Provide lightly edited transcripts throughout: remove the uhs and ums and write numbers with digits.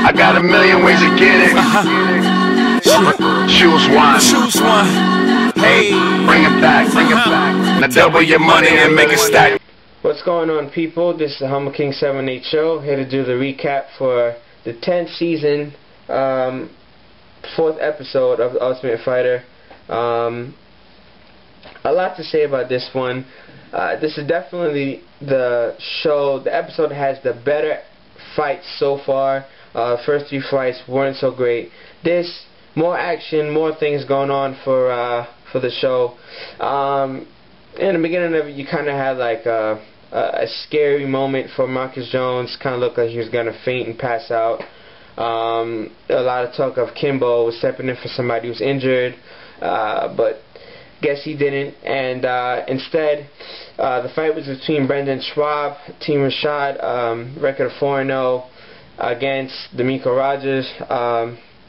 I got a million ways to get it. Choose one. Choose one. Hey. Bring it back, bring it back. Now double your money and make it stack. What's going on, people? This is the Humble King 78 Show, here to do the recap for the 10th season, 4th episode of The Ultimate Fighter. A lot to say about this one. This is definitely the episode has the better fights so far. First 3 fights weren't so great. This, more action, more things going on for the show. In the beginning of it, you kind of had like a scary moment for Marcus Jones. Kind of looked like he was going to faint and pass out. A lot of talk of Kimbo was stepping in for somebody who's injured, but guess he didn't. And instead, the fight was between Brendan Schuab, Team Rashad, record of 4-0, against Demico Rogers.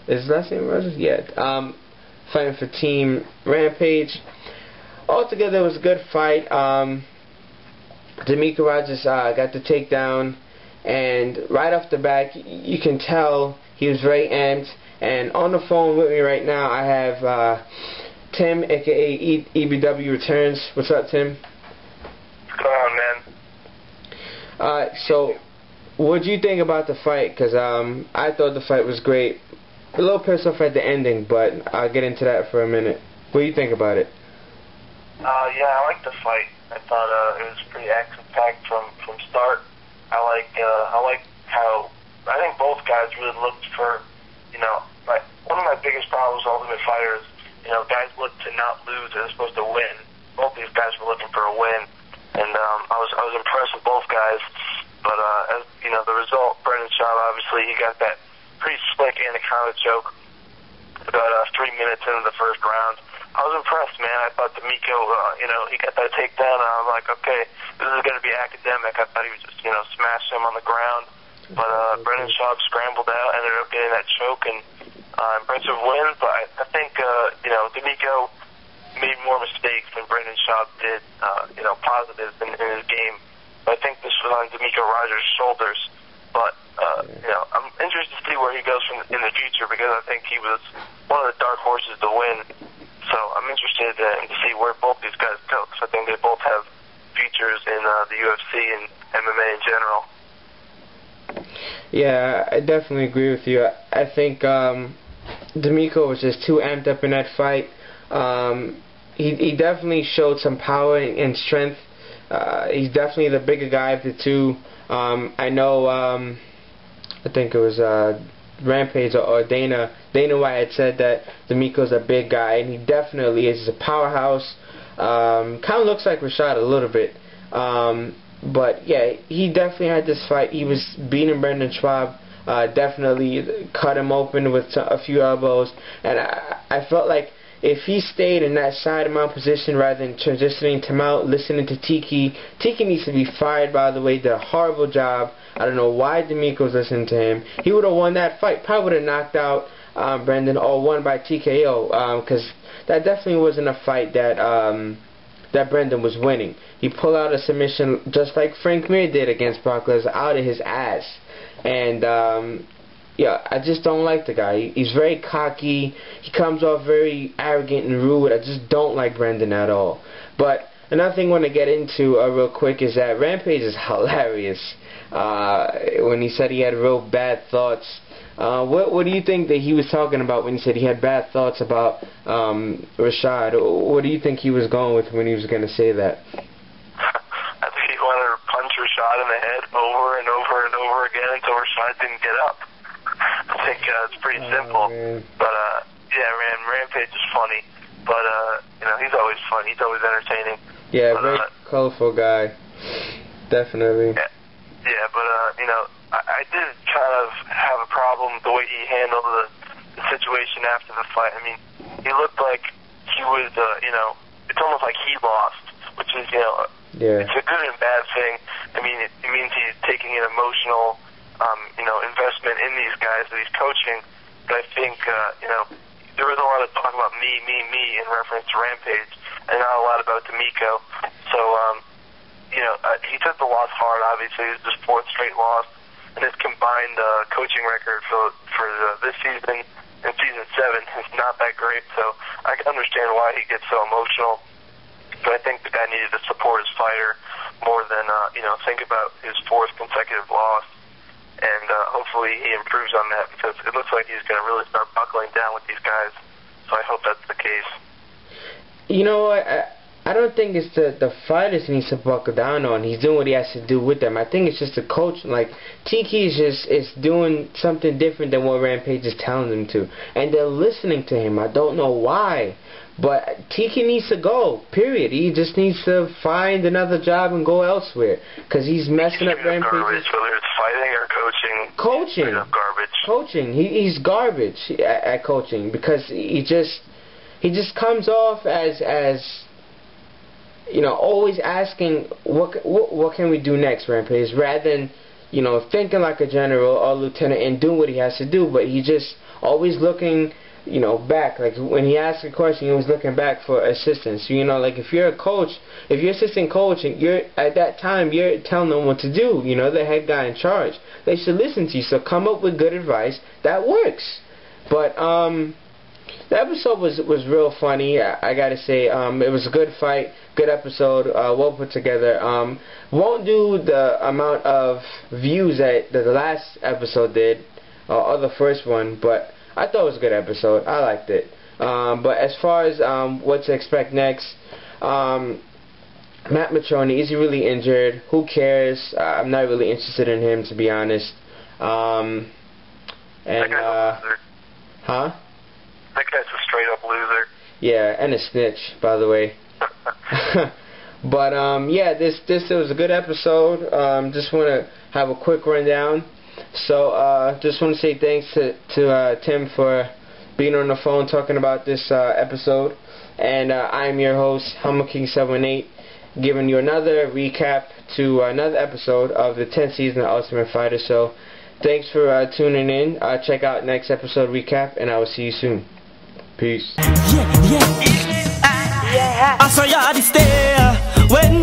Is his last name Rogers? Yeah. Fighting for Team Rampage. Altogether, it was a good fight. Demico Rogers got the takedown, and right off the bat, you can tell he was very amped. And on the phone with me right now, I have Tim, aka EBW Returns. What's up, Tim? What's going on, man? So, what do you think about the fight? Because I thought the fight was great. A little pissed off at the ending, but I'll get into that for a minute. What do you think about it? Yeah, I liked the fight. I thought it was pretty action-packed from start. I like how I think both guys really looked for, like one of my biggest problems with Ultimate Fighter is, guys look to not lose as opposed to win. Both these guys were looking for a win, and I was impressed with both guys. But as the result, Brendan Schuab, obviously he got that pretty slick anaconda choke about 3 minutes into the first round. I was impressed, man. I thought Demico, he got that takedown, and I was like, okay, this is going to be academic. I thought he would just, smash him on the ground. But Brendan Schuab scrambled out, ended up getting that choke, and impressive win. But I think, Demico made more mistakes than Brendan Schuab did, positives in his game. But I think this was on Demico Rogers' shoulders. But, I'm interested to see where he goes in the future, because I think he was one of the dark horses to win. So I'm interested to see where both these guys go, because I think they both have futures in the UFC and MMA in general. Yeah, I definitely agree with you. I think Demico was just too amped up in that fight. He definitely showed some power and strength. He's definitely the bigger guy of the two. I know, I think it was Rampage or Dana White had said that Demico's a big guy, and he definitely is. He's a powerhouse. Kind of looks like Rashad a little bit. But yeah, he definitely had this fight. He was beating Brendan Schuab. Definitely cut him open with a few elbows. And I felt like if he stayed in that side mount position rather than transitioning to mount, listening to Tiki needs to be fired, by the way. Did a horrible job. I don't know why Demico's listening to him. He would have won that fight. Probably would have knocked out Brendan or won by TKO, because that definitely wasn't a fight that Brendan was winning. He pulled out a submission just like Frank Mir did against Brock Lesnar, out of his ass. And yeah, I just don't like the guy. He's very cocky. He comes off very arrogant and rude. I just don't like Brendan at all. But another thing I want to get into real quick is that Rampage is hilarious. When he said he had real bad thoughts. What do you think that he was talking about when he said he had bad thoughts about Rashad? What do you think he was going with when he was going to say that? I think he wanted to punch Rashad in the head over and over and over again until Rashad didn't get up. I think it's pretty simple. Man. But yeah, man, Rampage is funny. But he's always funny. He's always entertaining. Yeah, but, very colorful guy. Definitely. Yeah, but I did kind of have a problem with the way he handled the situation after the fight. I mean, he looked like he was, it's almost like he lost, which is, it's a good and bad thing. I mean, it means he's taking an emotional, investment in these guys that he's coaching. But I think, there was a lot of talk about me in reference to Rampage, and not a lot about Demico. So, he took the loss hard, obviously. It was his 4th straight loss. and his combined coaching record for this season and season 7 is not that great. So I can understand why he gets so emotional. But I think the guy needed to support his fighter more than think about his 4th consecutive loss. And hopefully he improves on that, because it looks like he's going to really start buckling down with these guys. So I hope that's the case. You know what? I don't think it's the fighters he needs to buckle down on. He's doing what he has to do with them. I think it's just the coach. Like, Tiki is doing something different than what Rampage is telling them to. And they're listening to him. I don't know why. But Tiki needs to go, period. He just needs to find another job and go elsewhere, because he's messing up Rampage. Whether it's fighting or coaching. Coaching. Garbage. Coaching. He's garbage at coaching, because he just comes off as always asking what can we do next, Rampage, rather than thinking like a general or lieutenant and doing what he has to do. But he just always looking back. Like, when he asks a question, he was looking back for assistance. Like, if you're a coach, if you're assistant coach, and at that time you're telling them what to do, the head guy in charge, they should listen to you. So come up with good advice that works. But the episode was real funny. I gotta say, it was a good fight, good episode, well put together. Won't do the amount of views that the last episode did, or the first one, but I thought it was a good episode. I liked it. But as far as what to expect next, Matt Matroni, is he really injured? Who cares? I'm not really interested in him, to be honest. Huh? That guy's a straight up loser. Yeah, and a snitch, by the way. But yeah, this was a good episode. Just want to have a quick rundown. So just want to say thanks to Tim for being on the phone talking about this episode. And I'm your host, Humble King 718, giving you another recap to another episode of the 10th season of Ultimate Fighter. So thanks for tuning in. Check out next episode recap, and I will see you soon. Peace. I saw you out there when